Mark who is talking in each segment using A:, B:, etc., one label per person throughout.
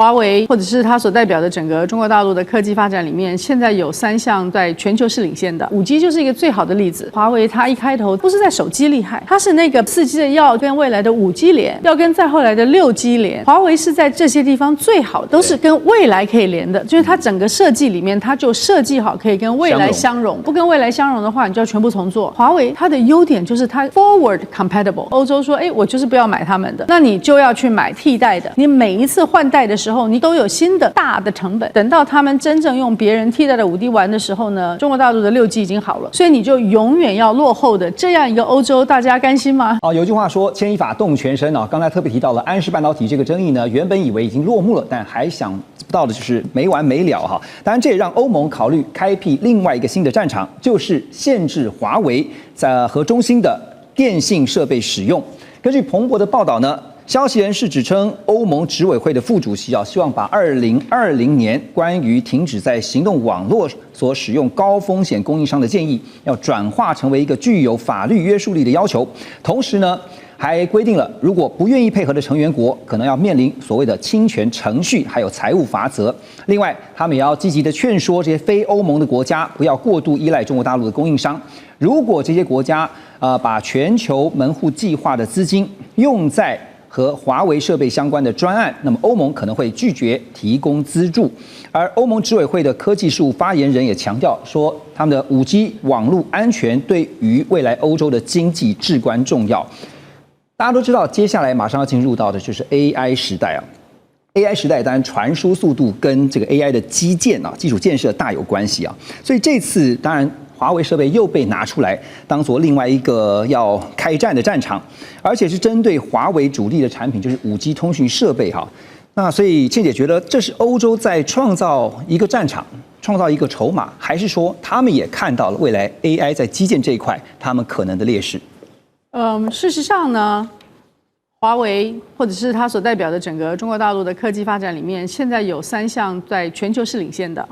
A: 华为或者是它所代表的整个中国大陆的科技发展里面，现在有3项在全球是领先的，5G 就是一个最好的例子。华为它一开头不是在手机厉害，它是那个4G 的要跟未来的5G 连，要跟再后来的6G 连。华为是在这些地方最好，都是跟未来可以连的，就是它整个设计里面，它就设计好可以跟未来相容。不跟未来相容的话，你就要全部重做。华为它的优点就是它 forward compatible。欧洲说，我就是不要买他们的，那你就要去买替代的。你每一次换代的时候，你都有新的大的成本。等到他们真正用别人替代的5D 玩的时候呢，中国大陆的6G 已经好了，所以你就永远要落后的这样一个欧洲，大家甘心吗？
B: 有句话说牵一发动全身啊。刚才特别提到了安氏半导体这个争议呢，原本以为已经落幕了，但还想不到的就是没完没了哈。当然，这也让欧盟考虑开辟另外一个新的战场，就是限制华为和中兴的电信设备使用。根据彭博的报道呢，消息人士指称，欧盟执委会的副主席希望把2020年关于停止在行动网络所使用高风险供应商的建议，要转化成为一个具有法律约束力的要求。同时呢，还规定了，如果不愿意配合的成员国，可能要面临所谓的侵权程序，还有财务罚则。另外，他们也要积极的劝说这些非欧盟的国家不要过度依赖中国大陆的供应商。如果这些国家把全球门户计划的资金用在和华为设备相关的专案，那么欧盟可能会拒绝提供资助。而欧盟执委会的科技事务发言人也强调说，他们的5G 网络安全对于未来欧洲的经济至关重要。大家都知道，接下来马上要进入到的就是 AI 时代啊。AI 时代当然传输速度跟这个 AI 的基础建设大有关系啊。所以这次当然华为设备又被拿出来当作另外一个要开战的战场，而且是针对华为主力的产品，就是5G 通讯设备哈。那所以倩姐觉得这是欧洲在创造一个战场，创造一个筹码，还是说他们也看到了未来 AI 在基建这一块他们可能的劣势？
A: 事实上呢，华为或者是它所代表的整个中国大陆的科技发展里面，现在有3项在全球是领先的。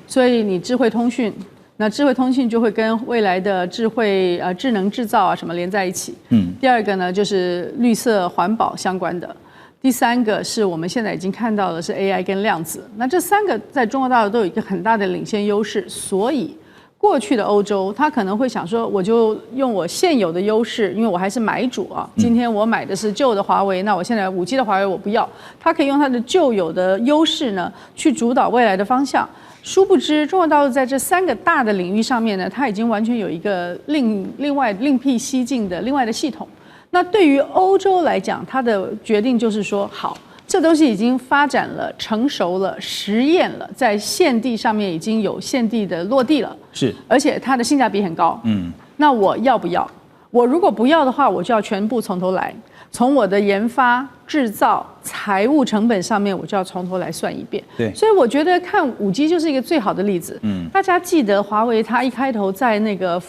A: 所以你智慧通讯，那智慧通讯就会跟未来的智能制造啊什么连在一起。第二个呢就是绿色环保相关的。第3个是我们现在已经看到的是 AI 跟量子。那这3个在中国大陆都有一个很大的领先优势，所以过去的欧洲，他可能会想说，我就用我现有的优势，因为我还是买主啊。今天我买的是旧的华为，那我现在5G 的华为我不要，他可以用他的旧有的优势呢，去主导未来的方向。殊不知，中国大陆在这3个大的领域上面呢，它已经完全有一个另外另辟蹊径的另外的系统。那对于欧洲来讲，它的决定就是说，好。这东西已经发展了、成熟了、实验了，在现地上面已经有现地的落地了，
B: 是，
A: 而且它的性价比很高。那我要不要？我如果不要的话，我就要全部从头来，从我的研发、制造、财务成本上面，我就要从头来算一遍。
B: 对，
A: 所以我觉得看5G 就是一个最好的例子。大家记得华为它一开头在那个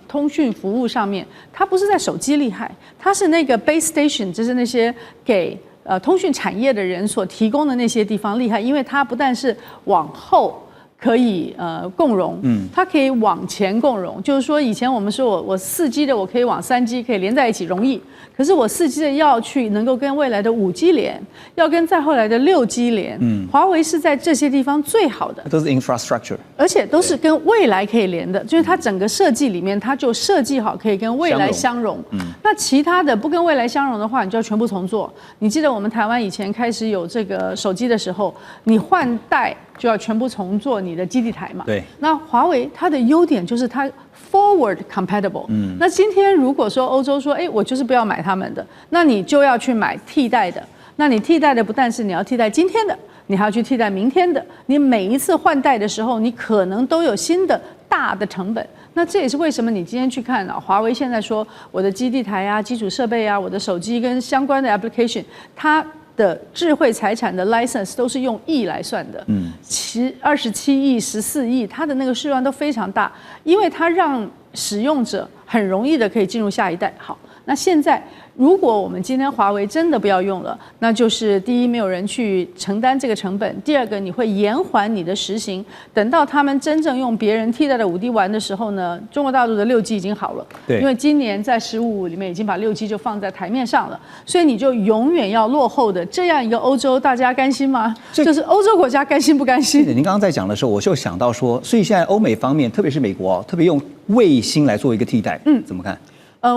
A: 通讯服务上面，它不是在手机厉害，它是那个 base station， 就是那些给通讯产业的人所提供的那些地方厉害，因为它不但是往后可以共融，它可以往前共融。就是说，以前我们说我4G 的我可以往3G可以连在一起容易，可是我4G 的要去能够跟未来的5G 连，要跟再后来的6G 连。华为是在这些地方最好的，
B: 都是 infrastructure，
A: 而且都是跟未来可以连的，就是它整个设计里面，它就设计好可以跟未来相容。那其他的不跟未来相容的话，你就要全部重做。你记得我们台湾以前开始有这个手机的时候，你换代就要全部重做你的基地台嘛。
B: 对。
A: 那华为它的优点就是它 forward compatible。那今天如果说欧洲说，我就是不要买他们的，那你就要去买替代的。那你替代的不但是你要替代今天的，你还要去替代明天的。你每一次换代的时候，你可能都有新的大的成本。那这也是为什么你今天去看华为现在说我的基地台啊、基础设备啊、我的手机跟相关的 application， 它的智慧财产的 license 都是用亿来算的，27亿、14亿，它的那个数量都非常大，因为它让使用者很容易的可以进入下一代。好，那现在如果我们今天华为真的不要用了，那就是第一，没有人去承担这个成本；第二个，你会延缓你的实行，等到他们真正用别人替代的5G玩的时候呢，中国大陆的6G 已经好了。
B: 对，
A: 因为今年在15里面已经把6G 就放在台面上了，所以你就永远要落后的这样一个欧洲，大家甘心吗？就是欧洲国家甘心不甘心？
B: 您刚刚在讲的时候，我就想到说，所以现在欧美方面，特别是美国特别用卫星来做一个替代，怎么看？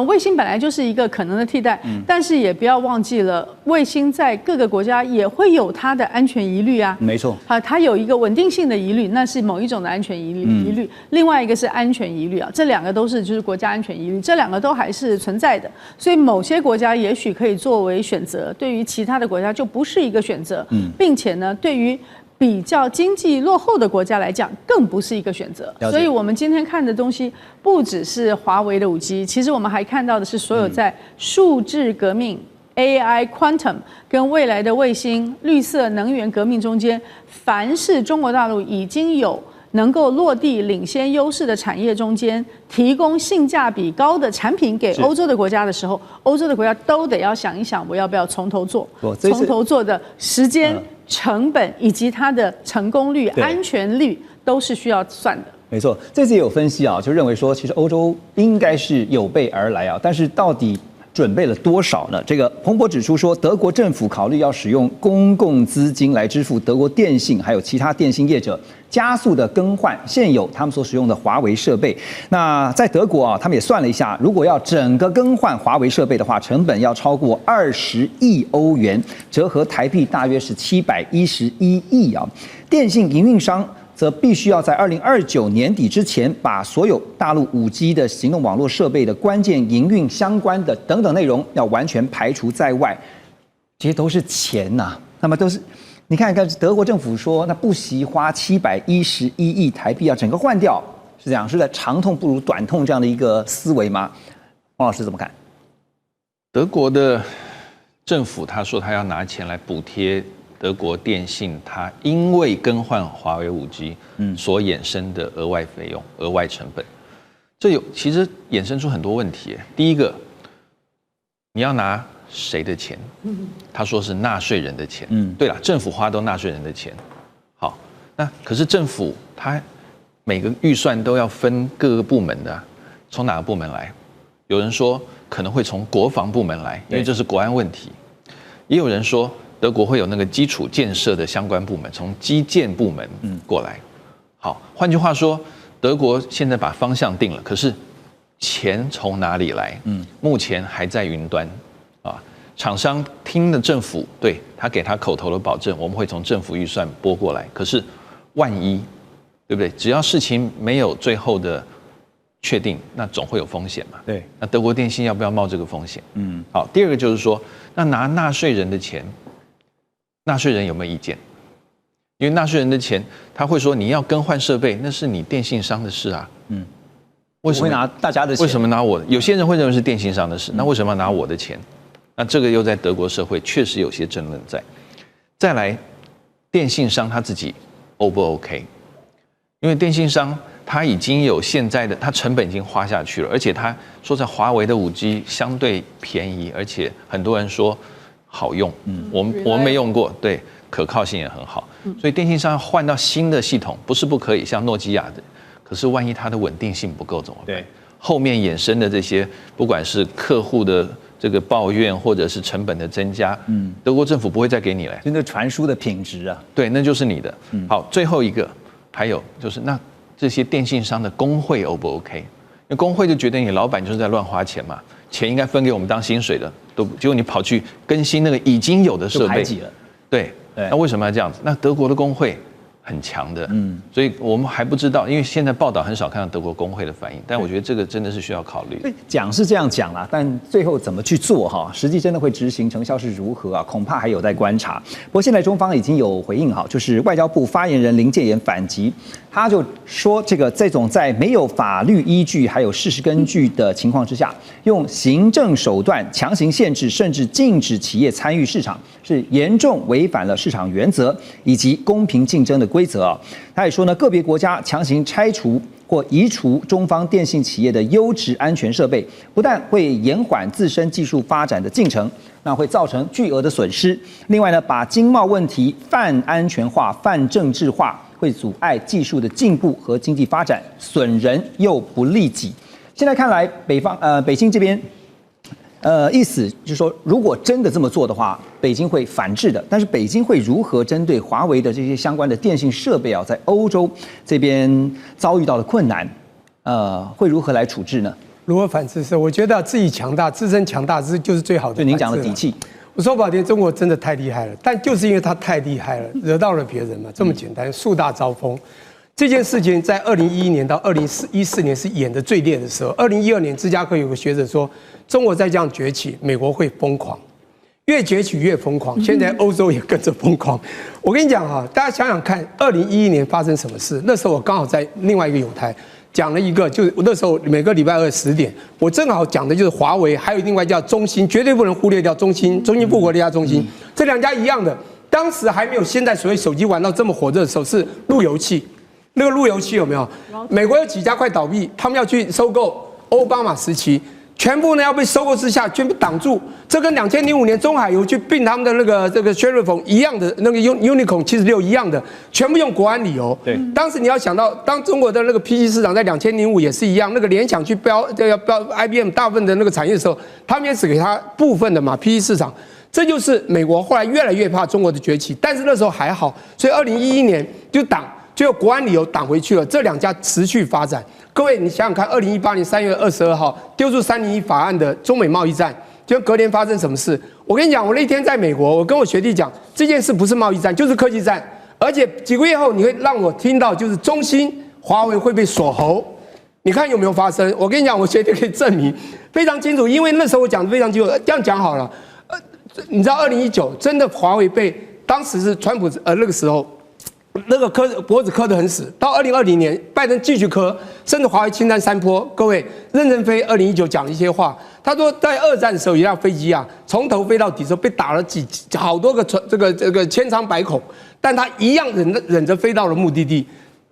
A: 卫星本来就是一个可能的替代，但是也不要忘记了，卫星在各个国家也会有它的安全疑虑啊。
B: 没错，
A: 它有一个稳定性的疑虑，那是某一种的安全疑虑，另外一个是安全疑虑啊，这两个都是就是国家安全疑虑，这两个都还是存在的。所以某些国家也许可以作为选择，对于其他的国家就不是一个选择，并且呢，对于比较经济落后的国家来讲，更不是一个选择。所以，我们今天看的东西不只是华为的5G，其实我们还看到的是所有在数字革命、AI、Quantum 跟未来的卫星、绿色能源革命中间，凡是中国大陆已经有能够落地领先优势的产业中间，提供性价比高的产品给欧洲的国家的时候，欧洲的国家都得要想一想，我要不要从头做？从头做的时间、成本以及它的成功率、安全率都是需要算的。
B: 没错，这次也有分析啊，就认为说，其实欧洲应该是有备而来啊，但是到底准备了多少呢？这个彭博指出说，德国政府考虑要使用公共资金来支付德国电信还有其他电信业者加速的更换现有他们所使用的华为设备。那在德国啊，他们也算了一下，如果要整个更换华为设备的话，成本要超过20亿欧元，折合台币大约是711亿啊。电信营运商则必须要在2029年底之前，把所有大陆5G 的行动网络设备的关键营运相关的等等内容要完全排除在外。这些都是钱呐，那么都是你看看德国政府说，那不惜花711亿台币要整个换掉，是这样，是在长痛不如短痛这样的一个思维吗？王老师怎么看？
C: 德国的政府他说他要拿钱来补贴德国电信，它因为更换华为5G 所衍生的额外费用、额外成本，这其实衍生出很多问题。第一个，你要拿谁的钱？他说是纳税人的钱。对了，政府花都纳税人的钱。好，那可是政府他每个预算都要分各个部门的，从哪个部门来？有人说可能会从国防部门来，因为这是国安问题。也有人说，德国会有那个基础建设的相关部门，从基建部门过来。好，换句话说，德国现在把方向定了，可是钱从哪里来？目前还在云端啊。厂商听了政府对他给他口头的保证，我们会从政府预算拨过来。可是万一，对不对？只要事情没有最后的确定，那总会有风险嘛。
B: 对，
C: 那德国电信要不要冒这个风险？好，第二个就是说，那拿纳税人的钱。纳税人有没有意见？因为纳税人的钱，他会说你要更换设备，那是你电信商的事啊。为什么
B: 会拿大家的钱？
C: 为什么拿我的？有些人会认为是电信商的事，那为什么要拿我的钱？那这个又在德国社会确实有些争论在。再来，电信商他自己 O 不 OK？ 因为电信商他已经有现在的，他成本已经花下去了，而且他说在华为的5G 相对便宜，而且很多人说好用，我们没用过，对，可靠性也很好，所以电信商要换到新的系统不是不可以，像诺基亚的，可是万一它的稳定性不够怎么办？对，后面衍生的这些，不管是客户的这个抱怨，或者是成本的增加，德国政府不会再给你了，
B: 就那传输的品质啊，
C: 对，那就是你的。好，最后一个，还有就是那这些电信商的工会 O 不 OK？ 因为工会就觉得你老板就是在乱花钱嘛。钱应该分给我们当薪水的，结果你跑去更新那个已经有的设备，
B: 排挤了。
C: 对，那为什么要这样子？那德国的工会很强的，所以我们还不知道，因为现在报道很少看到德国工会的反应，但我觉得这个真的是需要考虑。
B: 讲是这样讲啦，但最后怎么去做哈，实际真的会执行成效是如何啊？恐怕还有待观察。不过现在中方已经有回应哈，就是外交部发言人林建言反击。他就说，这种在没有法律依据还有事实根据的情况之下，用行政手段强行限制甚至禁止企业参与市场，是严重违反了市场原则以及公平竞争的规则啊。他也说呢，个别国家强行拆除或移除中方电信企业的优质安全设备，不但会延缓自身技术发展的进程，那会造成巨额的损失。另外呢，把经贸问题泛安全化、泛政治化，会阻碍技术的进步和经济发展，损人又不利己。现在看来，北京这边。意思就是说，如果真的这么做的话，北京会反制的。但是北京会如何针对华为的这些相关的电信设备啊，在欧洲这边遭遇到的困难，会如何来处置呢？
D: 如何反制？是我觉得自己强大、自身强大，这就是最好的。
B: 就您讲的底气。
D: 我说不好听，中国真的太厉害了，但就是因为它太厉害了，惹到了别人嘛，这么简单，树大招风。这件事情在2011年到2014年是演得最烈的时候。2012年，芝加哥有个学者说，中国再这样崛起，美国会疯狂，越崛起越疯狂。现在欧洲也跟着疯狂。我跟你讲哈，大家想想看，2011年发生什么事？那时候我刚好在另外一个友台讲了一个，就是那时候每个礼拜二10点，我正好讲的就是华为，还有另外叫中兴，绝对不能忽略掉中兴富国这家中兴，这两家一样的。当时还没有现在所谓手机玩到这么火热的时候，是路由器。那个路由器有没有？美国有几家快倒闭，他们要去收购奥巴马时期，全部呢要被收购之下，全部挡住。这跟2005年中海油去并他们的这个雪瑞丰一样的，那个 Unicom 76一样的，全部用国安理由。
B: 对，
D: 当时你要想到，当中国的那个 PC 市场在2005也是一样，那个联想去标 IBM 大部分的那个产业的时候，他们也只给他部分的嘛 PC 市场。这就是美国后来越来越怕中国的崛起，但是那时候还好，所以2011年就挡。就国安理由挡回去了，这两家持续发展。各位，你想想看，2018年3月22号丢出301法案的中美贸易战，就隔年发生什么事？我跟你讲，我那天在美国，我跟我学弟讲，这件事不是贸易战，就是科技战。而且几个月后，你会让我听到，就是中兴、华为会被锁喉。你看有没有发生？我跟你讲，我学弟可以证明非常清楚，因为那时候我讲的非常清楚。这样讲好了，你知道2019真的华为被当时是川普那个时候。那个脖子磕得很死，到2020年，拜登继续磕，甚至华为侵占山坡。各位，任正非2019讲了一些话，他说在2战的时候，一辆飞机啊，从头飞到底的时候被打了好多个这个千疮百孔，但他一样忍着飞到了目的地。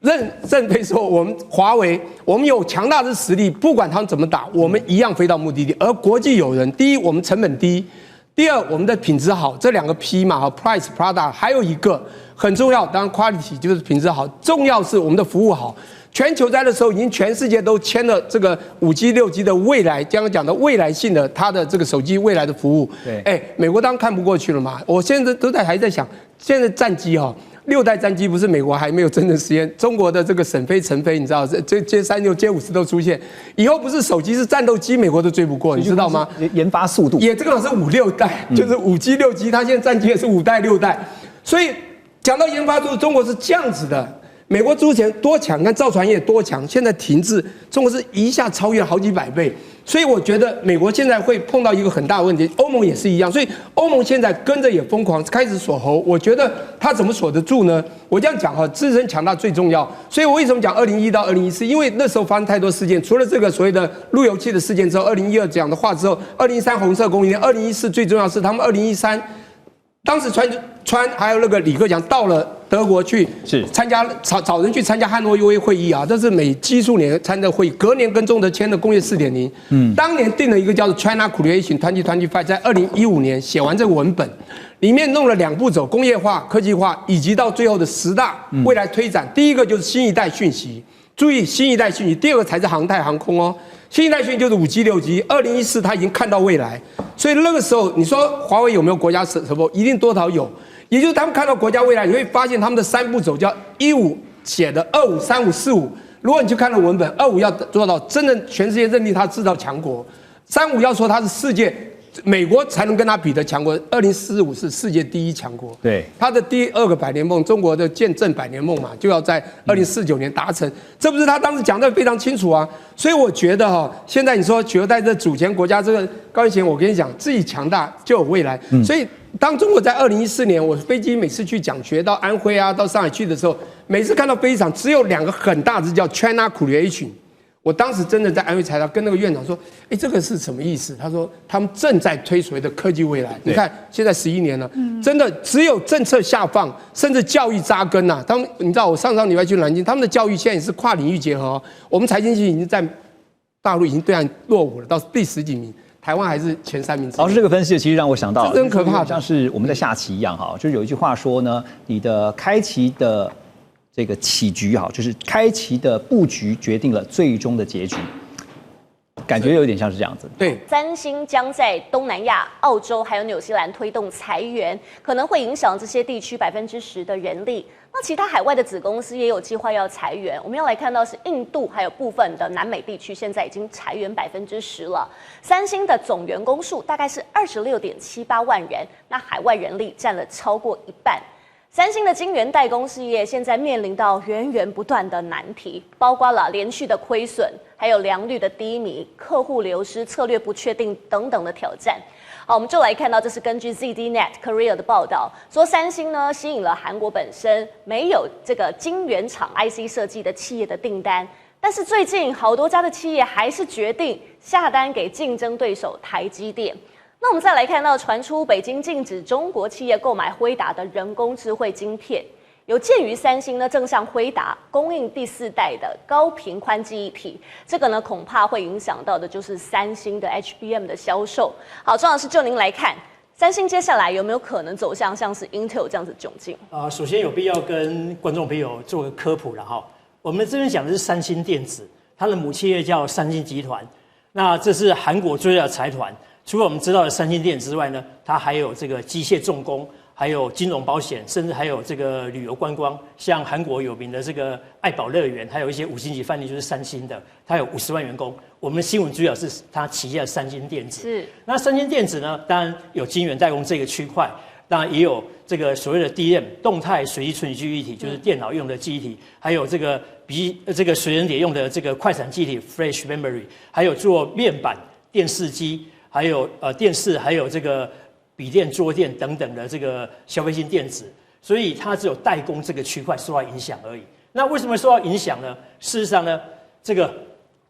D: 任正非说，我们华为，我们有强大的实力，不管他们怎么打，我们一样飞到目的地。而国际友人，第一，我们成本低。第二，我们的品质好，这两个 P 嘛，哈 ，Price Product， 还有一个很重要，当然 Quality 就是品质好，重要是我们的服务好。全球在的时候，已经全世界都签了这个5G、6G 的未来，刚刚讲的未来性的它的这个手机未来的服务。
B: 对，
D: 美国当然看不过去了嘛。我现在还在想，现在战机哈。6代战机不是美国还没有真正实验，中国的这个沈飞、陈飞，你知道这J36、J50都出现，以后不是手机是战斗机，美国都追不过，你知道吗？
B: 研发速度
D: 也这个是5、6代，就是5G、6G，它现在战机也是5代、6代，所以讲到研发速度，中国是这样子的。美国之前多强，你看造船业多强，现在停滞，中国是一下超越好几百倍。所以我觉得美国现在会碰到一个很大的问题，欧盟也是一样，所以欧盟现在跟着也疯狂开始锁喉。我觉得他怎么锁得住呢？我这样讲哈，自身强大最重要。所以我为什么讲2001到2014？因为那时候发生太多事件，除了这个所谓的路由器的事件之后，2012讲的话之后，2013红色供应链，2014最重要是他们2013。当时川还有那个李克强到了德国去参加找人去参加汉诺威会议啊，这是美基数年参加会议，隔年跟中德签的工业4.0。当年定了一个叫做 China Creation 2025，在2015年写完这个文本，里面弄了2步走：工业化、科技化，以及到最后的10大未来推展。第一个就是新一代讯息，注意新一代讯息；第二个才是航太航空哦。新一代讯息就是 5G、6G。2014他已经看到未来，所以那个时候你说华为有没有国家support？一定多少有。也就是他们看到国家未来，你会发现他们的3步走叫15写的25、35、45。如果你去看了文本，25要做到真正全世界认定它制造强国，35要说它是世界美国才能跟他比的强国，2045是世界第1强国。
B: 对，
D: 他的第2个百年梦，中国的见证百年梦嘛，就要在2049年达成。这不是他当时讲的非常清楚啊。所以我觉得哈，现在你说取而代之主权国家这个高一贤，我跟你讲，自己强大就有未来。所以当中国在2014年，我飞机每次去讲学到安徽啊，到上海去的时候，每次看到飞机场只有2个很大字叫 China Creation。我当时真的在安徽财大跟那个院长说，这个是什么意思？他说他们正在推所谓的科技未来。你看现在11年了，真的只有政策下放，甚至教育扎根呐。他们你知道我上礼拜去南京，他们的教育现在也是跨领域结合。我们财经系已经在大陆已经对岸落伍了，到第10几名。台湾还是前3名。
B: 老师这个分析其实让我想到，
D: 这真可怕，
B: 像是我们在下棋一样哈，就是有一句话说呢，你的开棋的这个棋局哈，就是开棋的布局决定了最终的结局，感觉有点像是这样子。
D: 对，
E: 三星将在东南亚、澳洲还有纽西兰推动裁员，可能会影响这些地区10%的人力。那其他海外的子公司也有计划要裁员，我们要来看到是印度还有部分的南美地区现在已经裁员10%了。三星的总员工数大概是26.78万人，那海外人力占了超过一半。三星的晶圆代工事业现在面临到源源不断的难题，包括了连续的亏损，还有良率的低迷、客户流失、策略不确定等等的挑战。好，我们就来看到，这是根据 ZDNet Korea 的报道，说三星呢吸引了韩国本身没有这个晶圆厂 IC 设计的企业的订单，但是最近好多家的企业还是决定下单给竞争对手台积电。那我们再来看到，传出北京禁止中国企业购买辉达的人工智慧晶片。有鉴于三星呢正向辉达供应第4代的高频宽记忆体，这个呢恐怕会影响到的就是三星的 HBM 的销售。好，庄老师就您来看，三星接下来有没有可能走向像是 Intel 这样子窘境？
F: 首先有必要跟观众朋友做个科普了哈。我们这边讲的是三星电子，它的母企业叫三星集团，那这是韩国最大的财团。除了我们知道的三星电子之外呢，它还有这个机械重工。还有金融保险，甚至还有这个旅游观光，像韩国有名的这个爱宝乐园，还有一些5星级饭店就是三星的，它有50万员工。我们的新闻主要是它旗下的三星电子。是，那三星电子呢，当然有晶圆代工这个区块，当然也有这个所谓的 DRAM 动态随机存取记忆体，就是电脑用的记忆体，还有这个随身碟用的这个快闪记忆体 Flash Memory， 还有做面板、电视机，还有电视，还有这个笔电、桌垫等等的这个消费性电子，所以它只有代工这个区块受到影响而已。那为什么受到影响呢？事实上呢，这个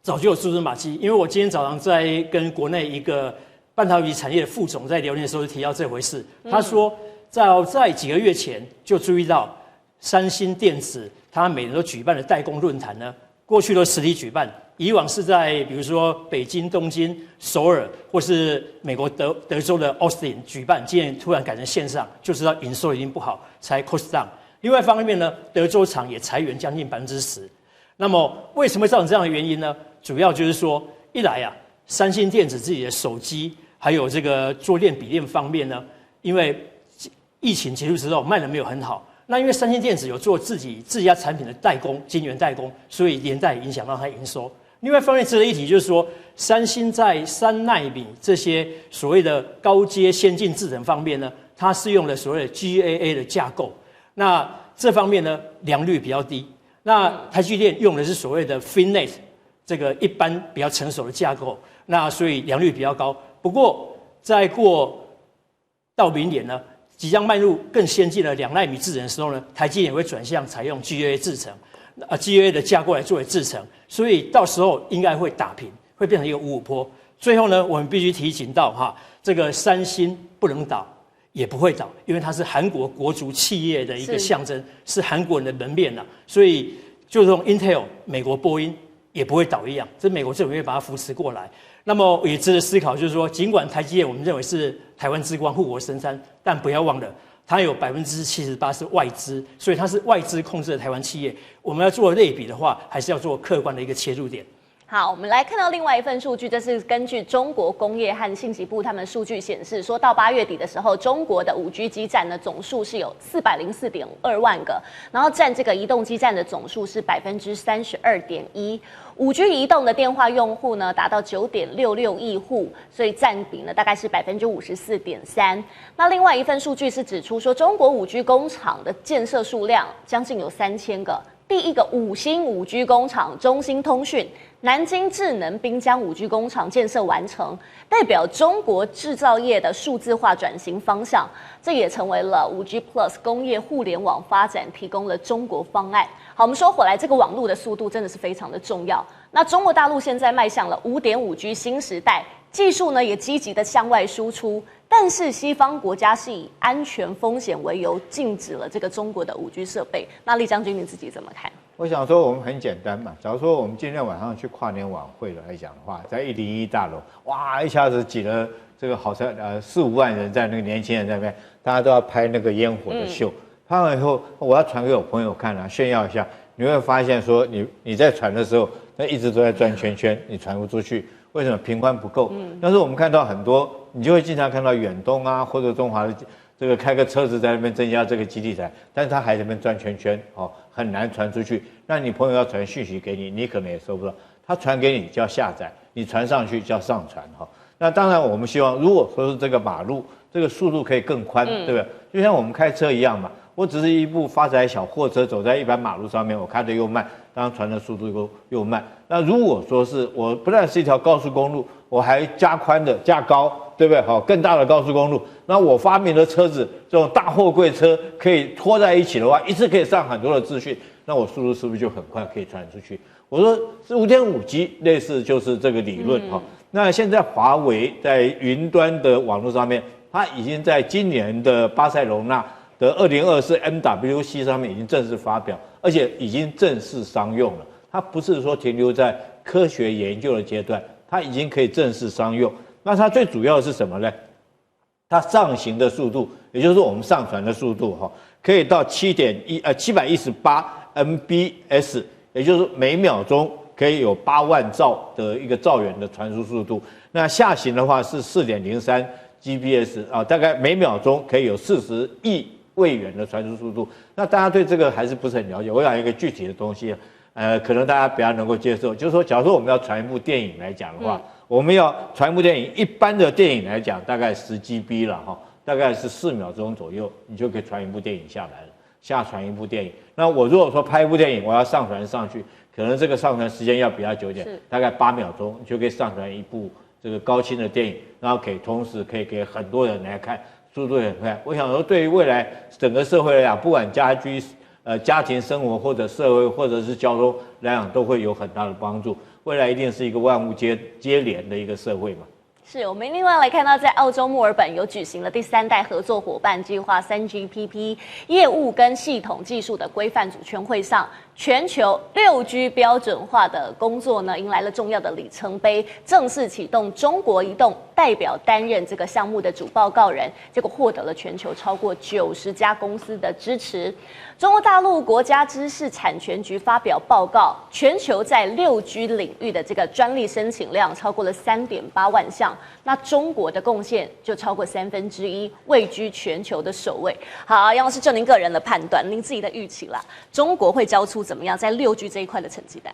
F: 早就有蛛丝马迹。因为我今天早上在跟国内一个半导体产业的副总在聊天的时候，就提到这回事。他说，在几个月前就注意到三星电子，它每年都举办的代工论坛呢，过去都实体举办。以往是在比如说北京、东京、首尔，或是美国德州的 Austin 举办，今年突然改成线上，就知道营收已经不好，才 cost down。另外一方面呢，德州厂也裁员将近10%。那么为什么造成这样的原因呢？主要就是说，一来啊，三星电子自己的手机还有这个桌垫、笔电方面呢，因为疫情结束之后卖的没有很好。那因为三星电子有做自家产品的代工、晶圆代工，所以连带影响到它营收。另外一方面，值得一提就是说，三星在3奈米这些所谓的高阶先进制程方面呢，它是用了所谓的 GAA 的架构。那这方面呢，良率比较低。那台积电用的是所谓的 FinFET 这个一般比较成熟的架构，那所以良率比较高。不过再过到明年呢，即将迈入更先进的2奈米制程的时候呢，台积电也会转向采用 GAA 制程。GAA 的架构来作为制程，所以到时候应该会打平，会变成一个5-5波。最后呢，我们必须提醒到这个三星不能倒，也不会倒，因为它是韩国国族企业的一个象征，是韩国人的门面呐。所以就像 Intel 美国波音也不会倒一样，这美国政府会把它扶持过来。那么也值得思考，就是说，尽管台积电我们认为是台湾之光、护国神山，但不要忘了。它有78%是外资，所以它是外资控制的台湾企业。我们要做类比的话，还是要做客观的一个切入点。
E: 好，我们来看到另外一份数据，这是根据中国工业和信息部他们数据显示，说到8月底的时候，中国的5G 基站的总数是有404.2万个，然后占这个移动基站的总数是32.1%。5G 移动的电话用户呢，达到9.66亿户，所以占比呢大概是54.3%。那另外一份数据是指出说，中国5G 工厂的建设数量将近有3000个。第一个5星5G 工厂中兴通讯南京智能滨江5G 工厂建设完成，代表中国制造业的数字化转型方向。这也成为了5G Plus 工业互联网发展提供了中国方案。好，我们说回来，这个网络的速度真的是非常的重要。那中国大陆现在迈向了5.5G 新时代，技术呢也积极的向外输出。但是西方国家是以安全风险为由，禁止了这个中国的5G 设备。那厉将军你自己怎么看？
G: 我想说，我们很简单嘛。假如说我们今天晚上去跨年晚会来讲的话，在101大楼，哇，一下子挤了这个好4、5万人在那个年轻人在那边，大家都要拍那个烟火的秀。拍完以后，我要传给我朋友看啊，炫耀一下。你会发现说你在传的时候，那一直都在转圈圈，你传不出去。为什么频宽不够？但是我们看到很多，你就会经常看到远东啊或者中华的这个开个车子在那边增加这个基地台，但是他还在那边转圈圈，很难传出去。那你朋友要传讯息给你，你可能也收不到。他传给你就要下载，你传上去就要上传哈。那当然我们希望，如果说是这个马路这个速度可以更宽，对不对？就像我们开车一样嘛。我只是一部发财小货车走在一般马路上面，我开得又慢，当然传的速度又慢。那如果说是我不但是一条高速公路，我还加宽的加高，对不对？好，更大的高速公路，那我发明的车子这种大货柜车可以拖在一起的话，一次可以上很多的资讯，那我速度是不是就很快可以传出去？我说是5.5G，类似就是这个理论哈。那现在华为在云端的网络上面，它已经在今年的巴塞隆纳的2024 MWC 上面已经正式发表，而且已经正式商用了。它不是说停留在科学研究的阶段，它已经可以正式商用。那它最主要的是什么呢？它上行的速度，也就是我们上传的速度可以到718 MBS， 也就是每秒钟可以有8万兆的一个兆元的传输速度。那下行的话是4.03 GPS 大概每秒钟可以有40亿位元的传输速度。那大家对这个还是不是很了解？我讲一个具体的东西，可能大家比较能够接受，就是说，假如说我们要传一部电影来讲的话，我们要传一部电影，一般的电影来讲大概10 GB 了大概是4秒钟左右，你就可以传一部电影下来了，下传一部电影。那我如果说拍一部电影，我要上传上去，可能这个上传时间要比较久一点，大概8秒钟，你就可以上传一部这个高清的电影，然后同时可以给很多人来看，速度也很快。我想说，对于未来整个社会来讲，不管家庭生活或者社会或者是交通来讲，都会有很大的帮助。未来一定是一个万物接连的一个社会嘛。
E: 是我们另外来看到，在澳洲墨尔本有举行了第3代合作伙伴计划 3GPP 业务跟系统技术的规范主权会上，全球6G 标准化的工作呢，迎来了重要的里程碑，正式启动。中国移动代表担任这个项目的主报告人，结果获得了全球超过90家公司的支持。中国大陆国家知识产权局发表报告，全球在6G 领域的这个专利申请量超过了3.8万项，那中国的贡献就超过1/3，位居全球的首位。好，杨老师，就您个人的判断，您自己的预期啦，中国会交出怎么样在6G 这一块的成绩单？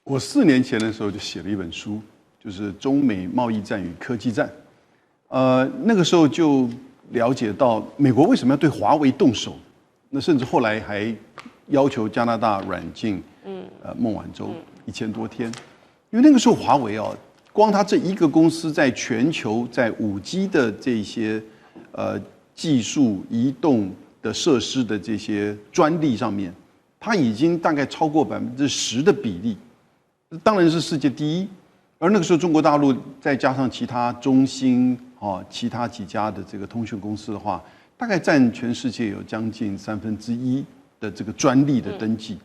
H: 我4年前的时候就写了一本书，就是《中美贸易战与科技战》。那个时候就了解到美国为什么要对华为动手。那甚至后来还要求加拿大软禁孟晚舟1000多天，因为那个时候华为光它这一个公司在全球在5G 的这些技术移动的设施的这些专利上面，它已经大概超过10%的比例，当然是世界第一。而那个时候中国大陆再加上其他中兴其他几家的这个通讯公司的话，大概占全世界有将近1/3的这个专利的登记，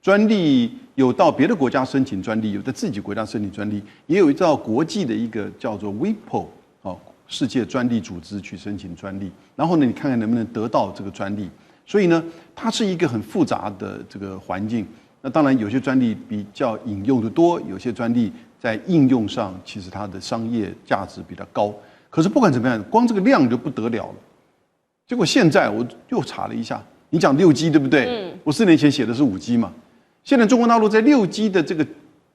H: 专利有到别的国家申请专利，有在自己国家申请专利，也有到国际的一个叫做 WIPO 世界专利组织去申请专利，然后呢，你看看能不能得到这个专利。所以呢，它是一个很复杂的这个环境。那当然，有些专利比较引用的多，有些专利在应用上其实它的商业价值比较高。可是不管怎么样，光这个量就不得了了。结果现在我又查了一下，你讲6G 对不对？我4年前写的是5G 嘛。现在中国大陆在6G 的这个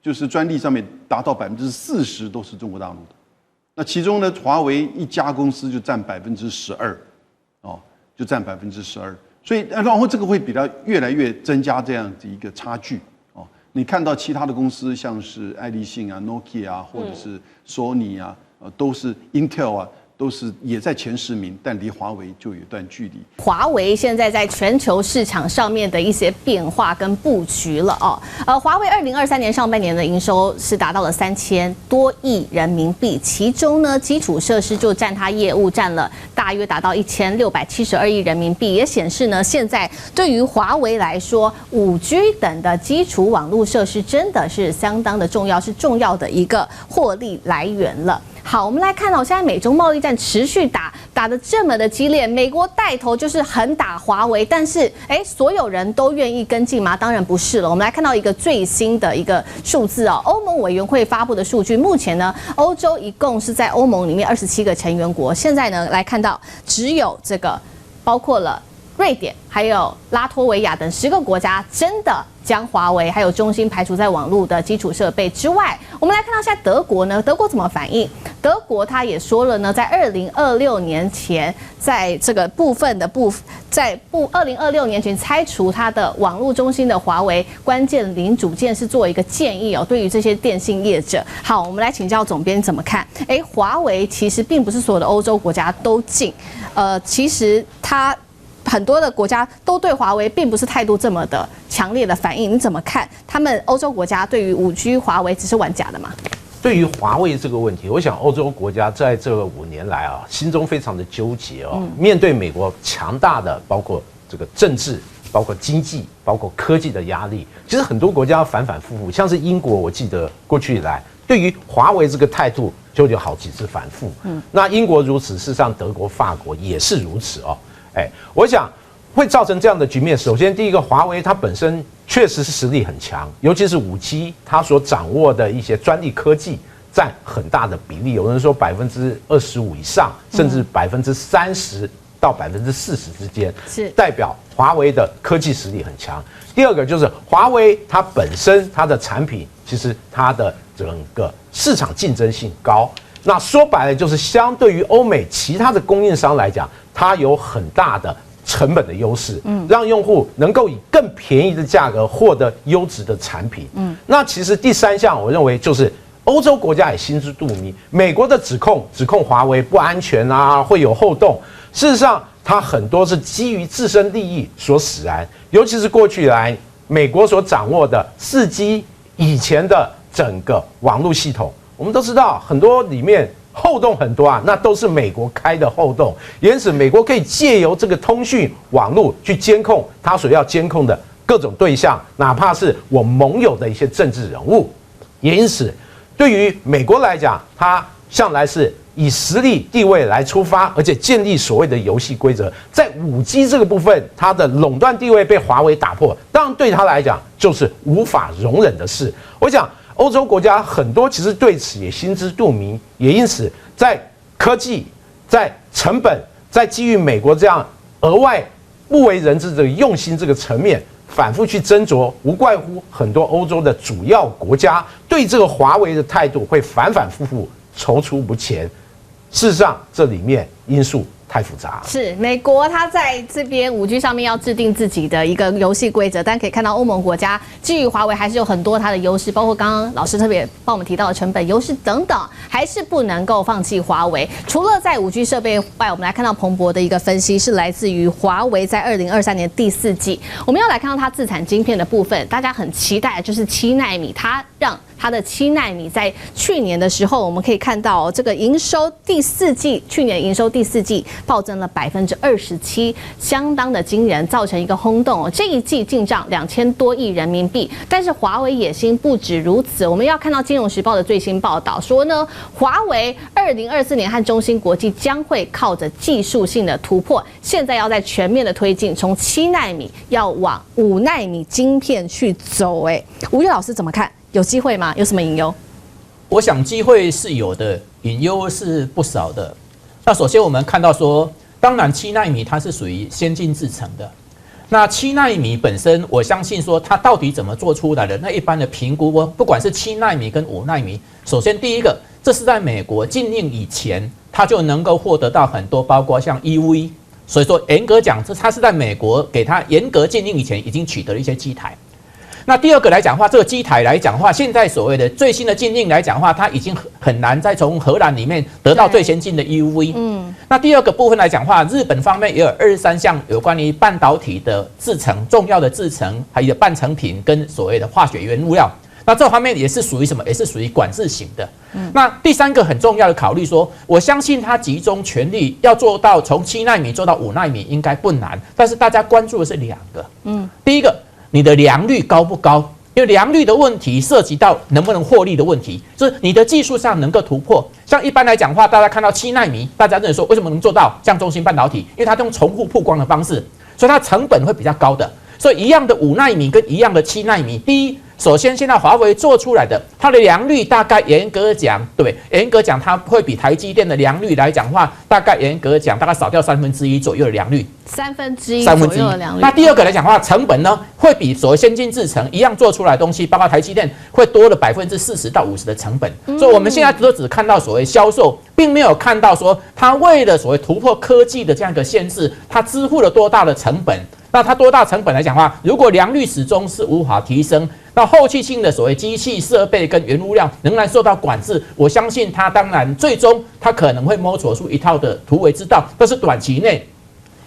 H: 就是专利上面达到40%都是中国大陆的。那其中呢，华为一家公司就占12%，就占12%。所以然后这个会比较越来越增加这样子一个差距哦。你看到其他的公司，像是爱立信啊、Nokia 啊，或者是索尼啊，都是 Intel 啊。都是也在前10名，但离华为就有一段距离。
I: 华为现在在全球市场上面的一些变化跟布局了哦。华为2023年上半年的营收是达到了3000多亿人民币，其中呢基础设施就占它业务占了大约达到1672亿人民币，也显示呢现在对于华为来说，5G 等的基础网络设施真的是相当的重要，是重要的一个获利来源了。好，我们来看到现在美中贸易战持续打得这么的激烈，美国带头就是狠打华为，但是所有人都愿意跟进吗？当然不是了。我们来看到一个最新的一个数字哦，欧盟委员会发布的数据，目前呢，欧洲一共是在欧盟里面27个成员国，现在呢来看到只有这个包括了瑞典还有拉脱维亚等10个国家真的将华为还有中兴排除在网络的基础设备之外。我们来看到现在德国呢，德国怎么反应？德国他也说了呢，在2026年前，在这个部分的2026年前拆除它的网络中心的华为关键零组件是做一个建议哦，对于这些电信业者。好，我们来请教总编怎么看？华为其实并不是所有的欧洲国家都禁，其实它很多的国家都对华为并不是态度这么的强烈的反应，你怎么看？他们欧洲国家对于5G 华为只是玩假的吗？
J: 对于华为这个问题，我想欧洲国家在这5年来啊，心中非常的纠结哦。面对美国强大的包括这个政治、包括经济、包括科技的压力，其实很多国家反反复复，像是英国，我记得过去以来对于华为这个态度就有好几次反复。那英国如此，事实上德国、法国也是如此哦。我想会造成这样的局面。首先，第一个，华为它本身确实是实力很强，尤其是5G，它所掌握的一些专利科技占很大的比例，有人说25%以上，甚至30%到40%之间，是代表华为的科技实力很强。第二个就是华为它本身它的产品，其实它的整个市场竞争性高。那说白了就是相对于欧美其他的供应商来讲，它有很大的成本的优势，让用户能够以更便宜的价格获得优质的产品。那其实第3项，我认为就是欧洲国家也心知肚明，美国的指控华为不安全啊，会有后洞。事实上，它很多是基于自身利益所使然，尤其是过去以来美国所掌握的4G以前的整个网络系统。我们都知道，很多里面漏洞很多啊，那都是美国开的漏洞，因此美国可以借由这个通讯网络去监控它所要监控的各种对象，哪怕是我盟友的一些政治人物。也因此，对于美国来讲，它向来是以实力地位来出发，而且建立所谓的游戏规则。在5G 这个部分，它的垄断地位被华为打破，当然对它来讲就是无法容忍的事。我想欧洲国家很多其实对此也心知肚明，也因此在科技、在成本、在基于美国这样额外不为人知的用心这个层面，反复去斟酌，无怪乎很多欧洲的主要国家对这个华为的态度会反反复复、踌躇不前。事实上，这里面因素太复杂。是美国，它在这边5G 上面要制定自己的一个游戏规则，但可以看到欧盟国家基于华为还是有很多它的优势，包括刚刚老师特别帮我们提到的成本优势等等，还是不能够放弃华为。除了在5G 设备外，我们来看到彭博的一个分析是来自于华为在2023年第4季，我们要来看到它自产晶片的部分，大家很期待的就是7奈米，它让它的7奈米在去年的时候，我们可以看到这个营收第4季，去年营收第4季暴增了27%，相当的惊人，造成一个轰动哦。这一季进账2000多亿人民币，但是华为野心不止如此。我们要看到《金融时报》的最新报道说呢，华为2024年和中芯国际将会靠着技术性的突破，现在要在全面的推进，从7奈米要往5奈米晶片去走。吴岳老师怎么看？有机会吗？有什么隐忧？
K: 我想机会是有的，隐忧是不少的。那首先我们看到说，当然7奈米它是属于先进制程的。那7奈米本身，我相信说它到底怎么做出来的？那一般的评估，不管是7奈米跟5奈米，首先第一个，这是在美国禁令以前，它就能够获得到很多，包括像 EV、所以说严格讲，它是在美国给它严格禁令以前已经取得了一些机台。那第二个来讲的话，这个机台来讲的话，现在所谓的最新的禁令来讲的话，它已经很难再从荷兰里面得到最先进的 EUV。那第二个部分来讲的话，日本方面也有23项有关于半导体的制程、重要的制程，还有半成品跟所谓的化学原物料。那这方面也是属于什么？也是属于管制型的。那第三个很重要的考虑说，我相信它集中全力要做到从7奈米做到5奈米应该不难，但是大家关注的是2个。第一个，你的良率高不高？因为良率的问题涉及到能不能获利的问题，就是你的技术上能够突破。像一般来讲的话，大家看到7奈米，大家认为说为什么能做到？像中芯半导体，因为它用重复曝光的方式，所以它成本会比较高的。所以一样的5奈米跟一样的7奈米，第一，首先现在华为做出来的，它的良率大概严格讲，对，严格讲它会比台积电的良率来讲的话，大概严格讲大概少掉1/3左右的良率。
I: 1/3左右的良率。
K: 那第二个来讲的话，成本呢会比所谓先进制程一样做出来的东西，包括台积电会多了40%到50%的成本。所以我们现在都只看到所谓销售，并没有看到说它为了所谓突破科技的这样一个限制，它支付了多大的成本。那它多大成本来讲的话，如果良率始终是无法提升，那后续性的所谓机器设备跟原物料仍然受到管制，我相信它当然最终它可能会摸索出一套的突围之道，但是短期内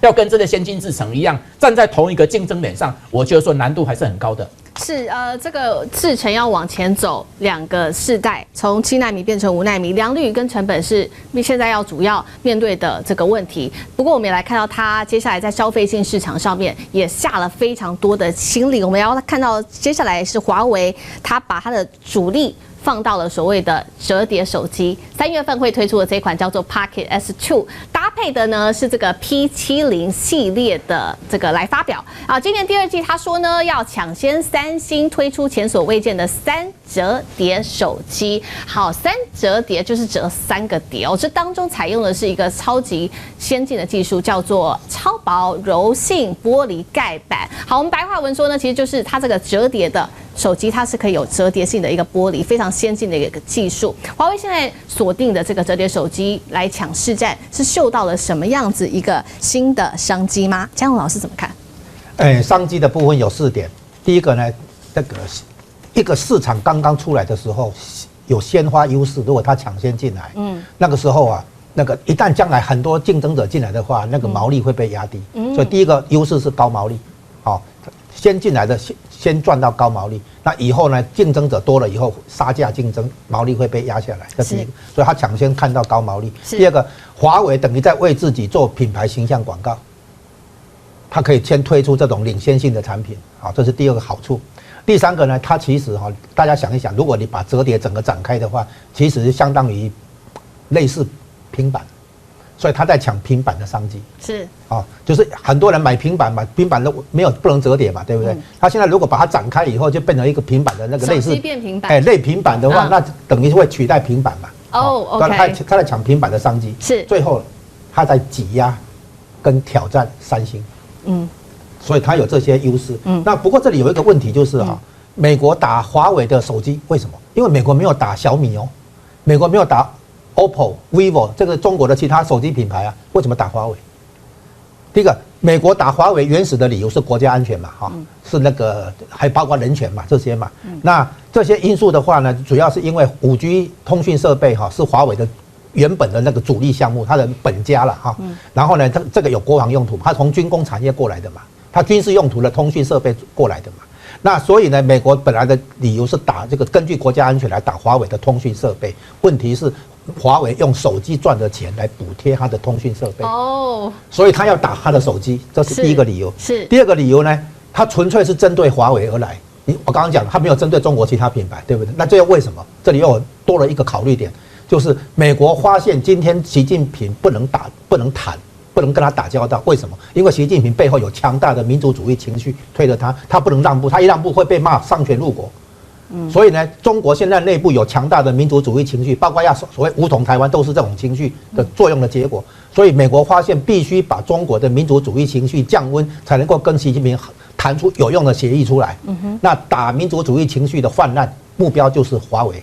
K: 要跟这些先进制程一样站在同一个竞争点上，我觉得说难度还是很高的。
I: 是这个制程要往前走2个世代，从7奈米变成5奈米，良率跟成本是现在要主要面对的这个问题。不过我们也来看到它接下来在消费性市场上面也下了非常多的心力。我们要看到接下来是华为，它把它的主力放到了所谓的折叠手机，3月份会推出的这款叫做 Pocket S2， 搭配的呢是这个 P70 系列的这个来发表啊。今年第2季他说呢要抢先三星推出前所未见的3折叠手机。好，3折叠就是折3个叠哦，这当中采用的是一个超级先进的技术，叫做超薄柔性玻璃盖板。好，我们白话文说呢，其实就是它这个折叠的手机，它是可以有折叠性的一个玻璃，非常先进的一个技术。华为现在锁定的这个折叠手机来抢市占，是嗅到了什么样子一个新的商机吗？江宏老师怎么看？
L: 商机的部分有4点。第一个呢，这个一个市场刚刚出来的时候有先发优势，如果它抢先进来，那个时候啊，那个一旦将来很多竞争者进来的话，那个毛利会被压低。所以第一个优势是高毛利，好，先进来的先赚到高毛利，那以后呢，竞争者多了以后，杀价竞争，毛利会被压下来，这是一个。所以他抢先看到高毛利。第二个，华为等于在为自己做品牌形象广告，它可以先推出这种领先性的产品，好，这是第2个好处。第3个呢，它其实哈，大家想一想，如果你把折叠整个展开的话，其实相当于类似平板。所以他在抢平板的商机
I: 是
L: 就是很多人买平板嘛，平板都不能折叠嘛，对不对？他现在如果把它展开以后，就变成一个平板的那个类似
I: 手机变平板，
L: 类平板的话，那等于会取代平板嘛。
I: OK，
L: 他在抢平板的商机，
I: 是
L: 最后他在挤压跟挑战三星，所以他有这些优势。那不过这里有一个问题就是美国打华为的手机，为什么？因为美国没有打小米哦，美国没有打OPPO、vivo 这个中国的其他手机品牌啊，为什么打华为？第一个，美国打华为原始的理由是国家安全嘛，是那个还包括人权嘛这些嘛。那这些因素的话呢，主要是因为5G 通讯设备是华为的原本的那个主力项目，它的本家了哈。然后呢，这个有国防用途，它从军工产业过来的嘛，它军事用途的通讯设备过来的嘛。那所以呢，美国本来的理由是打这个根据国家安全来打华为的通讯设备，问题是华为用手机赚的钱来补贴它的通讯设备，所以他要打他的手机，这是第一个理由。
I: 是
L: 第二个理由呢，他纯粹是针对华为而来。我刚刚讲，他没有针对中国其他品牌，对不对？那这又为什么？这里又多了一个考虑点，就是美国发现今天习近平不能谈，不能跟他打交道，为什么？因为习近平背后有强大的民族主义情绪推着他，他不能让步，他一让步会被骂丧权辱国。所以呢，中国现在内部有强大的民族主义情绪，包括要所谓武统台湾，都是这种情绪的作用的结果。所以美国发现必须把中国的民族主义情绪降温，才能够跟习近平谈出有用的协议出来。那打民族主义情绪的泛滥，目标就是华为。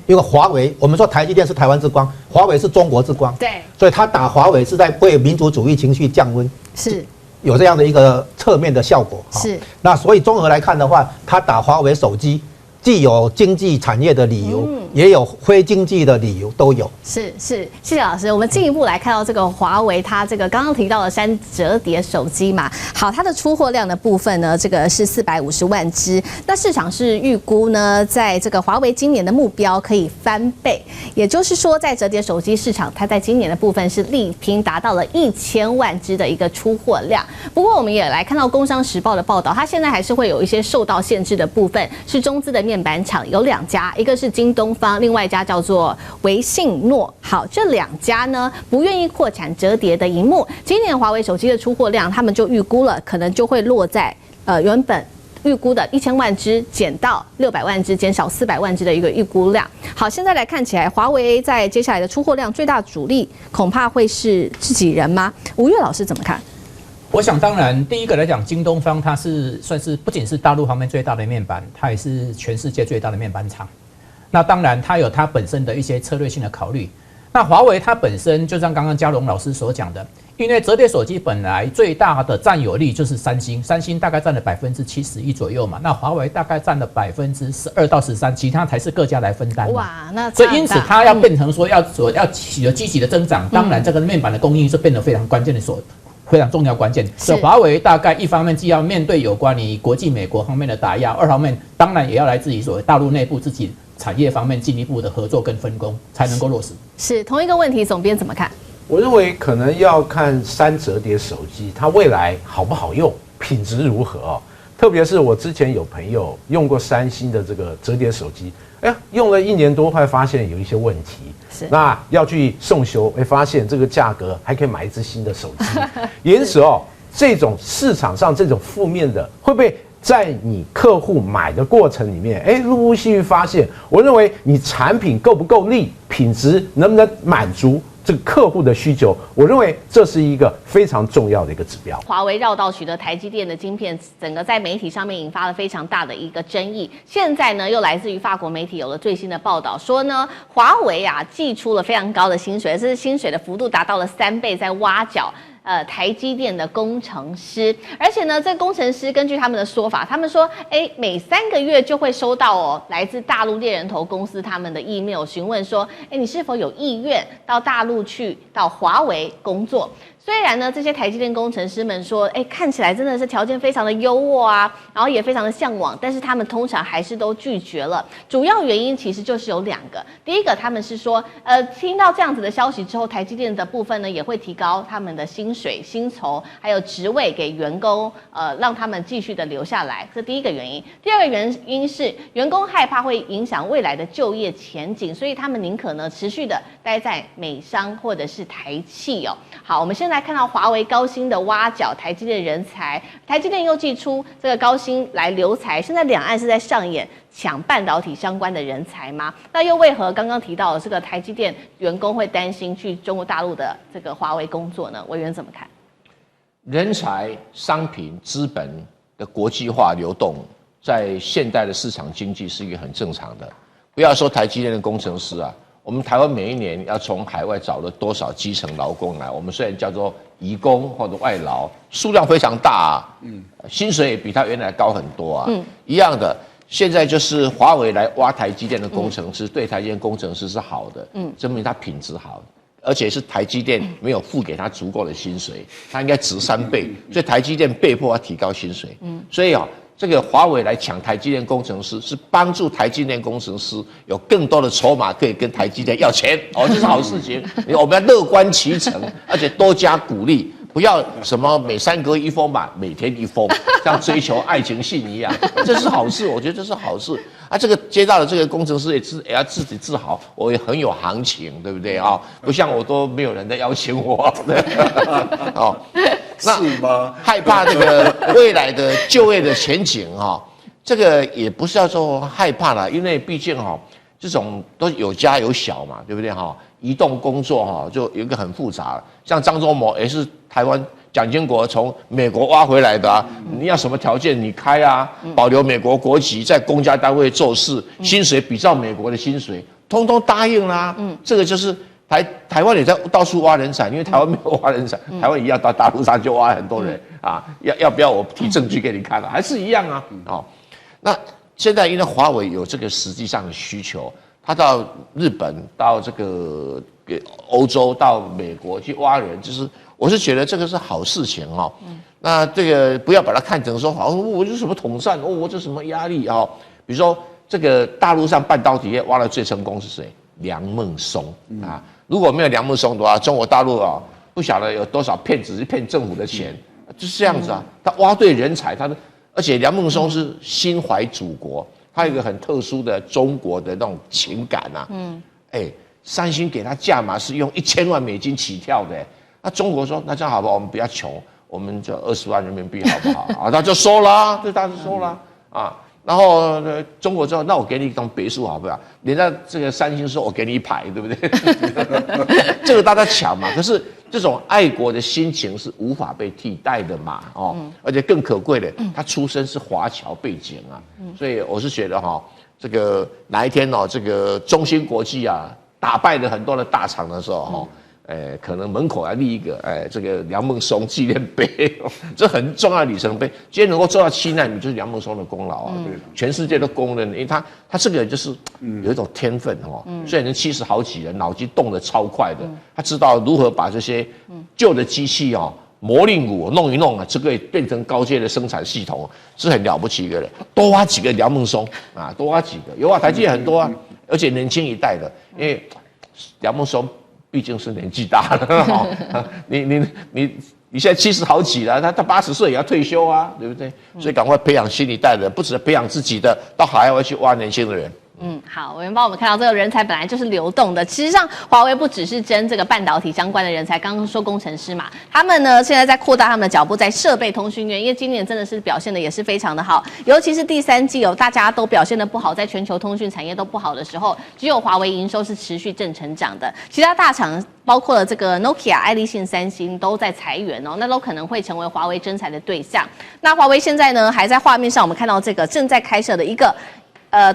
L: 因为华为，我们说台积电是台湾之光，华为是中国之光，
I: 对，
L: 所以他打华为是在为民族主义情绪降温，
I: 是
L: 有这样的一个侧面的效果。
I: 是，
L: 那所以综合来看的话，他打华为手机，既有经济产业的理由，也有非经济的理由，都有。
I: 是，谢谢老师。我们进一步来看到这个华为，它这个刚刚提到的3折叠手机嘛，好，它的出货量的部分呢，这个是450万只。那市场是预估呢，在这个华为今年的目标可以翻倍，也就是说，在折叠手机市场，它在今年的部分是力拼达到了1000万只的一个出货量。不过，我们也来看到《工商时报》的报道，它现在还是会有一些受到限制的部分，是中资的面板厂有2家，一个是京东方，另外一家叫做微信诺。好，这2家呢不愿意扩产折叠的萤幕，今年华为手机的出货量，他们就预估了，可能就会落在原本预估的1000万只减到600万只，减少400万只的一个预估量。好，现在来看起来，华为在接下来的出货量最大主力恐怕会是自己人吗？吴越老师怎么看？
K: 我想，当然，第一个来讲，京东方它是算是不仅是大陆方面最大的面板，它也是全世界最大的面板厂。那当然，它有它本身的一些策略性的考虑。那华为它本身就像刚刚嘉龙老师所讲的，因为折叠手机本来最大的占有率就是三星，三星大概占了71%左右嘛，那华为大概占了12%到13%，其他才是各家来分担。
I: 哇，那
K: 所以因此它要变成说要取得积极的增长，当然这个面板的供应是变得非常关键的非常重要关键。所以华为大概一方面既要面对有关于国际美国方面的打压，二方面当然也要来自于所谓大陆内部自己产业方面进一步的合作跟分工，才能够落实。
I: 是同一个问题，总编怎么看？
J: 我认为可能要看3折叠手机它未来好不好用，品质如何哦。特别是我之前有朋友用过三星的这个折叠手机，用了1年多，后来发现有一些问题，那要去送修，发现这个价格还可以买一只新的手机。因此哦，这种市场上这种负面的会不会在你客户买的过程里面，陆陆续续发现，我认为你产品够不够力，品质能不能满足这个客户的需求，我认为这是一个非常重要的一个指标。
I: 华为绕道取得台积电的晶片，整个在媒体上面引发了非常大的一个争议。现在呢，又来自于法国媒体有了最新的报道，说呢，华为寄出了非常高的薪水，这是薪水的幅度达到了3倍，在挖角台积电的工程师，而且呢，这工程师根据他们的说法，他们说，每3个月就会收到来自大陆猎人头公司他们的 email 询问说，你是否有意愿到大陆去到华为工作？虽然呢，这些台积电工程师们说，看起来真的是条件非常的优渥啊，然后也非常的向往，但是他们通常还是都拒绝了。主要原因其实就是有2个，第一个他们是说，听到这样子的消息之后，台积电的部分呢也会提高他们的薪水、薪酬还有职位给员工，让他们继续的留下来，这第一个原因。第2个原因是员工害怕会影响未来的就业前景，所以他们宁可呢持续的待在美商或者是台企哦。好，我们现在看到华为高薪的挖角台积电人才，台积电又祭出这个高薪来留才，现在两岸是在上演抢半导体相关的人才吗？那又为何刚刚提到的这个台积电员工会担心去中国大陆的这个华为工作呢？委员怎么看？
M: 人才、商品、资本的国际化流动，在现代的市场经济是一个很正常的。不要说台积电的工程师啊，我们台湾每一年要从海外找了多少基层劳工来？我们虽然叫做移工或者外劳，数量非常大薪水也比他原来高很多啊。一样的，现在就是华为来挖台积电的工程师，对台积电工程师是好的，证明他品质好，而且是台积电没有付给他足够的薪水，他应该值3倍，所以台积电被迫要提高薪水。所以这个华为来抢台积电工程师，是帮助台积电工程师有更多的筹码可以跟台积电要钱这是好事情。我们要乐观其成，而且多加鼓励，不要什么每3个月1封嘛，每天1封，像追求爱情信一样，这是好事，我觉得这是好事啊。这个接到的这个工程师也要自己自豪，我也很有行情，对不对不像我都没有人在邀请我
H: 是吗？
M: 害怕这个未来的就业的前景这个也不是要说害怕啦，因为毕竟这种都有家有小嘛，对不对移动工作就有一个很复杂，像张忠谋也是台湾蒋经国从美国挖回来的啊，你要什么条件你开啊，保留美国国籍，在公家单位做事，薪水比照美国的薪水，通通答应啦。这个就是台湾也在到处挖人才，因为台湾没有挖人才，台湾一样到大陆上就挖很多人啊，要不要我提证据给你看了，还是一样啊。哦，那现在因为华为有这个实际上的需求，他到日本、到这个欧洲、到美国去挖人，就是我是觉得这个是好事情哦。那这个不要把它看成说，好，我这什么统战，我这什么压力啊？比如说这个大陆上半导体业挖的最成功是谁？梁孟松啊！如果没有梁孟松的话，中国大陆啊不晓得有多少骗子是骗政府的钱，就是这样子啊。他挖对人才，而且梁孟松是心怀祖国，他有一个很特殊的中国的那种情感啊。三星给他价码是用1000万美金起跳的，那中国说那这样好不好？我们不要穷，我们就20万人民币好不好？啊，他就收了，这他就收了啊。然后中国之后，那我给你一栋别墅好不好？人家这个三星说我给你一排，对不对？这个大家抢嘛。可是这种爱国的心情是无法被替代的嘛，哦，而且更可贵的，他出身是华侨背景啊，所以我是觉得哈，这个哪一天哦，这个中芯国际啊打败了很多的大厂的时候哈。可能门口要立一个这个梁孟松纪念碑，这很重要的里程碑。今天能够做到7奈米，就是梁孟松的功劳啊，全世界都公认，因为他这个人就是有一种天分哦，虽然人70好几人，脑筋动得超快的，他知道如何把这些旧的机器哦模令鼓弄一弄啊，这个变成高阶的生产系统，是很了不起一个人。多挖几个梁孟松啊，多挖几个，有啊，台积电很多啊，而且年轻一代的，因为梁孟松。毕竟是年纪大了，你现在70好几了，他80岁也要退休啊，对不对？所以赶快培养新一代的，不只培养自己的，到海外去挖年轻的人。
I: 好，委员帮我们看到这个人才本来就是流动的。其实上，华为不只是争这个半导体相关的人才，刚刚说工程师嘛，他们呢现在在扩大他们的脚步，在设备通讯业，因为今年真的是表现的也是非常的好，尤其是第3季大家都表现的不好，在全球通讯产业都不好的时候，只有华为营收是持续正成长的，其他大厂包括了这个 Nokia、爱立信、三星都在裁员哦，那都可能会成为华为征才的对象。那华为现在呢，还在画面上我们看到这个正在开设的一个。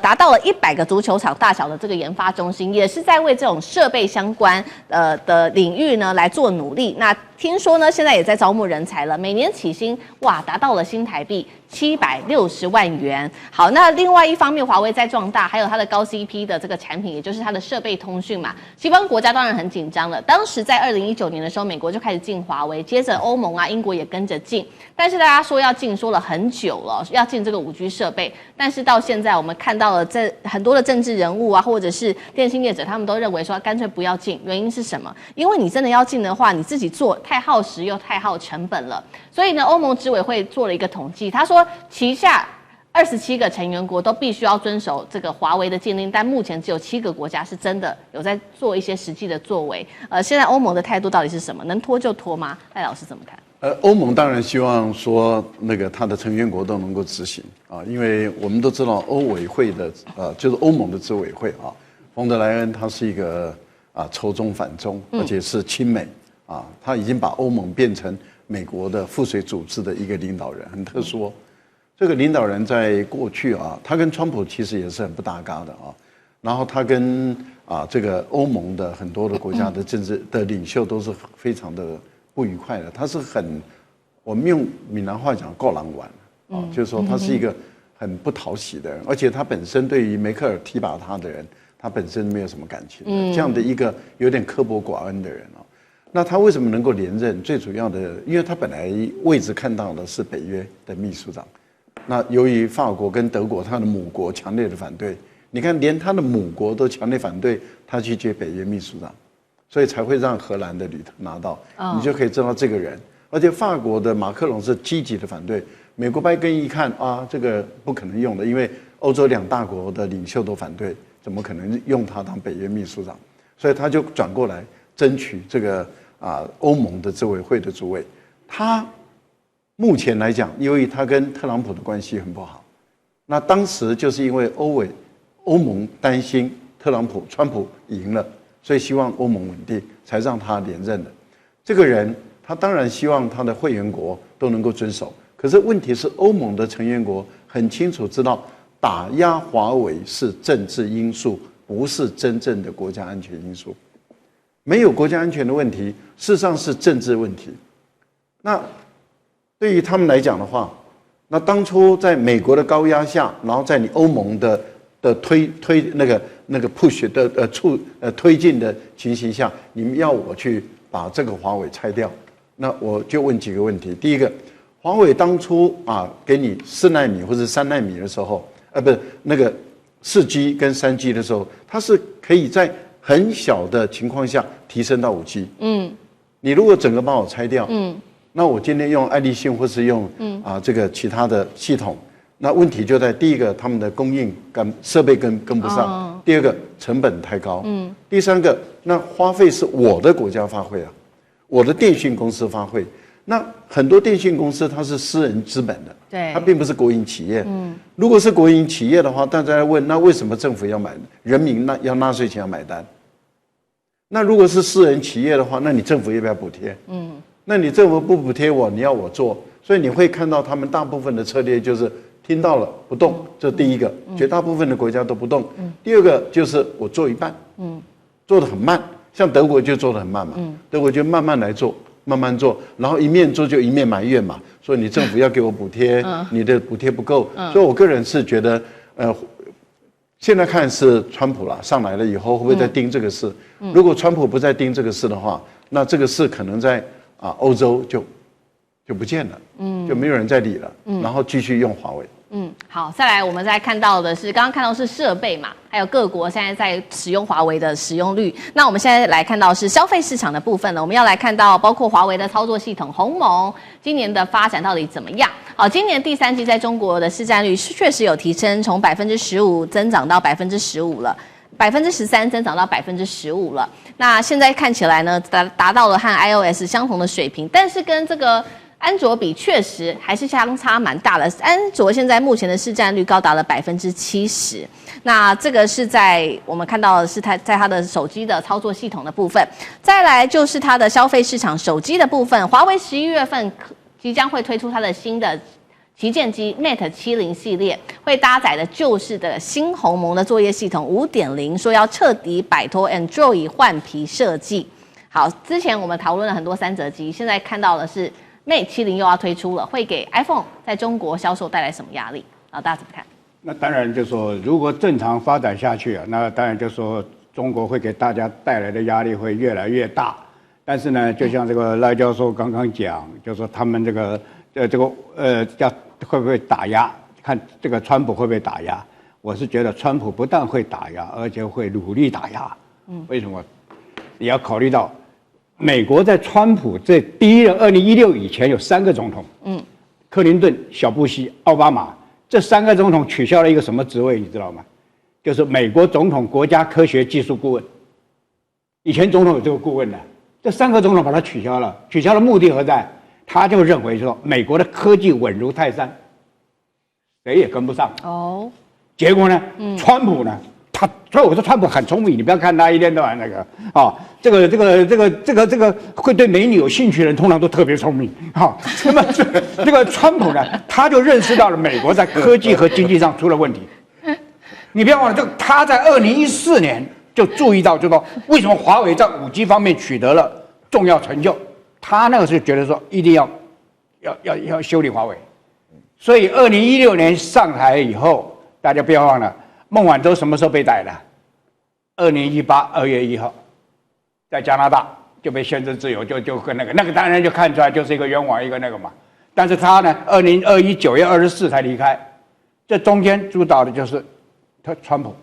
I: 达到了100个足球场大小的这个研发中心，也是在为这种设备相关的领域呢来做努力。那听说呢，现在也在招募人才了，每年起薪达到了新台币760万元。好，那另外一方面，华为在壮大，还有它的高 CP 的这个产品，也就是它的设备通讯嘛。西方国家当然很紧张了，当时在2019年的时候，美国就开始禁华为，接着欧盟啊、英国也跟着禁。但是大家说要禁，说了很久了，要禁这个5G 设备，但是到现在我们看到了这很多的政治人物啊，或者是电信业者，他们都认为说干脆不要禁。原因是什么？因为你真的要禁的话，你自己做太耗时又太耗成本了。所以呢，欧盟执委会做了一个统计，他说旗下27个成员国都必须要遵守这个华为的禁令，但目前只有7个国家是真的有在做一些实际的作为。现在欧盟的态度到底是什么？能拖就拖吗？赖老师怎么看？
H: 欧盟当然希望说那个它的成员国都能够执行啊，因为我们都知道欧委会的就是欧盟的执委会啊，冯德莱恩他是一个仇中反中，而且是亲美啊，他已经把欧盟变成美国的附属组织的一个领导人，很特殊。这个领导人在过去他跟川普其实也是很不搭嘎的啊，然后他跟这个欧盟的很多的国家的政治的领袖都是非常的不愉快的，他是我们用闽南话讲够狼玩啊，就是说他是一个很不讨喜的人，而且他本身对于梅克尔提拔他的人，他本身没有什么感情的，这样的一个有点刻薄寡恩的人啊，那他为什么能够连任？最主要的，因为他本来位置看到的是北约的秘书长，那由于法国跟德国他的母国强烈的反对，你看连他的母国都强烈反对他去接北约秘书长。所以才会让荷兰的吕特拿到，你就可以知道这个人。而且法国的马克龙是积极的反对，美国拜登一看这个不可能用的，因为欧洲2大国的领袖都反对，怎么可能用他当北约秘书长？所以他就转过来争取这个欧盟的执委会的主委。他目前来讲，由于他跟特朗普的关系很不好，那当时就是因为欧盟担心川普赢了。所以希望欧盟稳定，才让他连任的。这个人他当然希望他的会员国都能够遵守。可是问题是，欧盟的成员国很清楚知道，打压华为是政治因素，不是真正的国家安全因素。没有国家安全的问题，事实上是政治问题。那对于他们来讲的话，那当初在美国的高压下，然后在你欧盟的推那个 push 的推进的情形下，你们要我去把这个华为拆掉，那我就问几个问题。第一个，华为当初给你4奈米或者3奈米的时候，不是那个4G 跟3G 的时候，它是可以在很小的情况下提升到5G。你如果整个把我拆掉，那我今天用爱立信或是用这个其他的系统，那问题就在第一个，他们的供应设备跟不上；第二个，成本太高；第三个，那花费是我的国家发挥啊，我的电信公司发挥。那很多电信公司它是私人资本的，
I: 对，
H: 它并不是国营企业。如果是国营企业的话，大家来问，那为什么政府要买？人民要纳税钱要买单？那如果是私人企业的话，那你政府要不要补贴？那你政府不补贴我，你要我做，所以你会看到他们大部分的策略就是听到了不动，这第一个，绝大部分的国家都不动。第二个就是我做一半，做得很慢，像德国就做得很慢嘛，德国就慢慢来做。慢慢做，然后一面做就一面埋怨嘛，说你政府要给我补贴，你的补贴不够，所以我个人是觉得，现在看是川普啦上来了以后会不会再盯这个事？如果川普不再盯这个事的话，那这个事可能在欧洲就不见了，就没有人再理了，然后继续用华为。
I: 好，再来我们再看到的是，刚刚看到是设备嘛，还有各国现在在使用华为的使用率。那我们现在来看到是消费市场的部分呢，我们要来看到包括华为的操作系统鸿蒙今年的发展到底怎么样？好，今年第3季在中国的市占率确实有提升，从15%增长到15%了。13%增长到15%了。那现在看起来呢，达到了和 iOS 相同的水平，但是跟这个安卓比确实还是相差蛮大的。安卓现在目前的市占率高达了70%，那这个是在我们看到的是它在它的手机的操作系统的部分。再来就是它的消费市场手机的部分，华为11月份即将会推出它的新的旗舰机 Mate 70系列，会搭载的就是的新鸿蒙的作业系统 5.0， 说要彻底摆脱 Android 换皮设计。好，之前我们讨论了很多3折机，现在看到的是 Mate 70又要推出了，会给 iPhone 在中国销售带来什么压力？大家怎么看？
N: 那当然就说，如果正常发展下去啊，那当然就说中国会给大家带来的压力会越来越大。但是呢，就像这个赖教授刚刚讲，就说他们叫会不会打压？看这个川普会不会打压？我是觉得川普不但会打压，而且会努力打压。为什么？你要考虑到，美国在川普这第一任2016以前有3个总统，克林顿、小布希、奥巴马，这3个总统取消了一个什么职位，你知道吗？就是美国总统国家科学技术顾问。以前总统有这个顾问的。这3个总统把它取消了，取消的目的何在？他就认为说，美国的科技稳如泰山，谁也跟不上。哦，结果呢，川普呢，所以我说川普很聪明，你不要看他一天到晚那个这个会对美女有兴趣的人，通常都特别聪明。那么这个川普呢，他就认识到了美国在科技和经济上出了问题。你不要忘了，他在2014年。就注意到，就说为什么华为在5G 方面取得了重要成就，他那个是觉得说一定要修理华为，所以2016年上台以后，大家不要忘了，孟晚舟什么时候被逮的？2018 2月1号，在加拿大就被限制自由，就跟那个当然就看出来就是一个冤枉一个那个嘛，但是他呢，2021 9月24才离开，这中间主导的就是川普。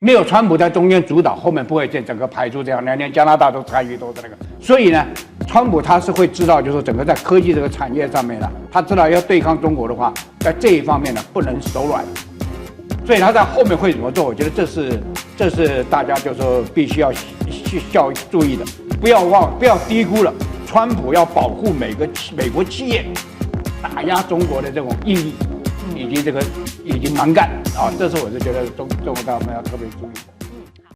N: 没有川普在中间主导，后面不会整个排出这样，连加拿大都参与都是那个。所以呢，川普他是会知道，就是整个在科技这个产业上面呢，他知道要对抗中国的话，在这一方面呢不能手软。所以他在后面会怎么做？我觉得这是大家就说必须要注意的，不要低估了川普要保护美国企业打压中国的这种意义。以及蛮干这是我是觉得中国大陆要特别注意。